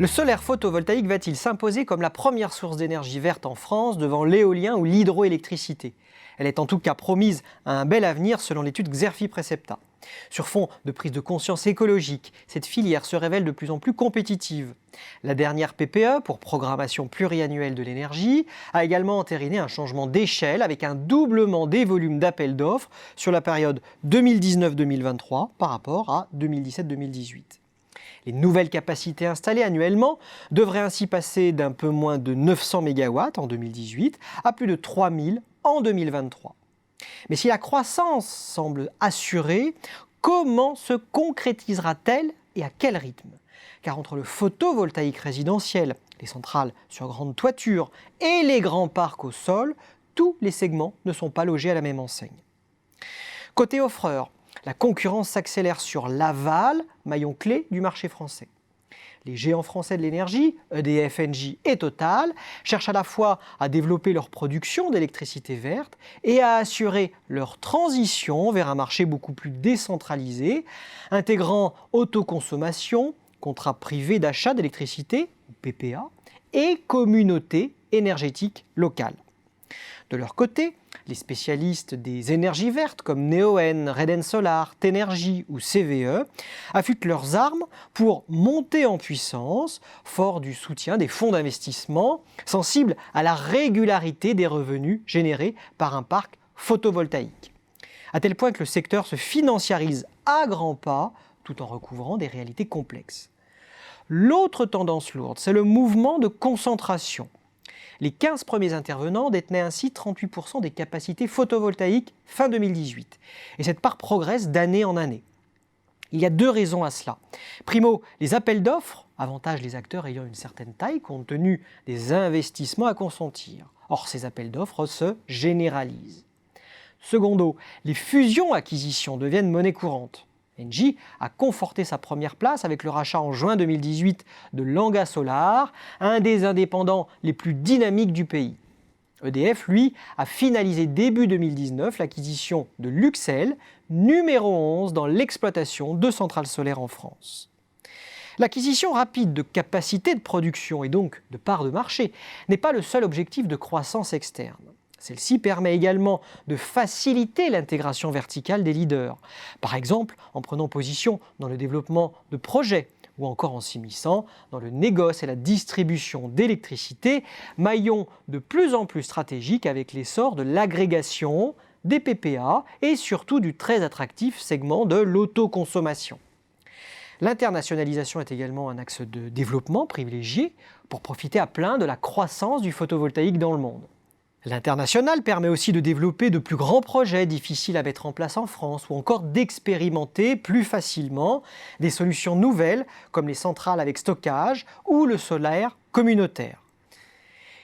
Le solaire photovoltaïque va-t-il s'imposer comme la première source d'énergie verte en France devant l'éolien ou l'hydroélectricité? Elle est en tout cas promise à un bel avenir selon l'étude Xerfi Precepta. Sur fond de prise de conscience écologique, cette filière se révèle de plus en plus compétitive. La dernière PPE, pour programmation pluriannuelle de l'énergie, a également entériné un changement d'échelle avec un doublement des volumes d'appels d'offres sur la période 2019-2023 par rapport à 2017-2018. Les nouvelles capacités installées annuellement devraient ainsi passer d'un peu moins de 900 MW en 2018 à plus de 3000 en 2023. Mais si la croissance semble assurée, comment se concrétisera-t-elle et à quel rythme? Car entre le photovoltaïque résidentiel, les centrales sur grande toiture et les grands parcs au sol, tous les segments ne sont pas logés à la même enseigne. Côté offreur, la concurrence s'accélère sur l'aval, maillon clé du marché français. Les géants français de l'énergie, EDF, Engie et Total, cherchent à la fois à développer leur production d'électricité verte et à assurer leur transition vers un marché beaucoup plus décentralisé, intégrant autoconsommation, contrats privés d'achat d'électricité, PPA, et communautés énergétiques locales. De leur côté, les spécialistes des énergies vertes comme Neoen, Reden Solar, Tenergy ou CVE affûtent leurs armes pour monter en puissance, fort du soutien des fonds d'investissement sensibles à la régularité des revenus générés par un parc photovoltaïque. À tel point que le secteur se financiarise à grands pas tout en recouvrant des réalités complexes. L'autre tendance lourde, c'est le mouvement de concentration. Les 15 premiers intervenants détenaient ainsi 38% des capacités photovoltaïques fin 2018. Et cette part progresse d'année en année. Il y a deux raisons à cela. Primo, les appels d'offres avantagent les acteurs ayant une certaine taille compte tenu des investissements à consentir. Or, ces appels d'offres se généralisent. Secondo, les fusions-acquisitions deviennent monnaie courante. Engie a conforté sa première place avec le rachat en juin 2018 de Langa Solar, un des indépendants les plus dynamiques du pays. EDF, lui, a finalisé début 2019 l'acquisition de Luxel, numéro 11 dans l'exploitation de centrales solaires en France. L'acquisition rapide de capacités de production et donc de parts de marché n'est pas le seul objectif de croissance externe. Celle-ci permet également de faciliter l'intégration verticale des leaders, par exemple en prenant position dans le développement de projets ou encore en s'immisçant dans le négoce et la distribution d'électricité, maillon de plus en plus stratégique avec l'essor de l'agrégation, des PPA et surtout du très attractif segment de l'autoconsommation. L'internationalisation est également un axe de développement privilégié pour profiter à plein de la croissance du photovoltaïque dans le monde. L'international permet aussi de développer de plus grands projets difficiles à mettre en place en France ou encore d'expérimenter plus facilement des solutions nouvelles comme les centrales avec stockage ou le solaire communautaire.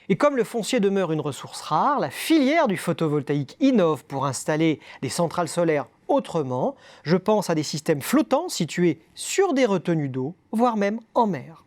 Et comme le foncier demeure une ressource rare, la filière du photovoltaïque innove pour installer des centrales solaires autrement. Je pense à des systèmes flottants situés sur des retenues d'eau, voire même en mer.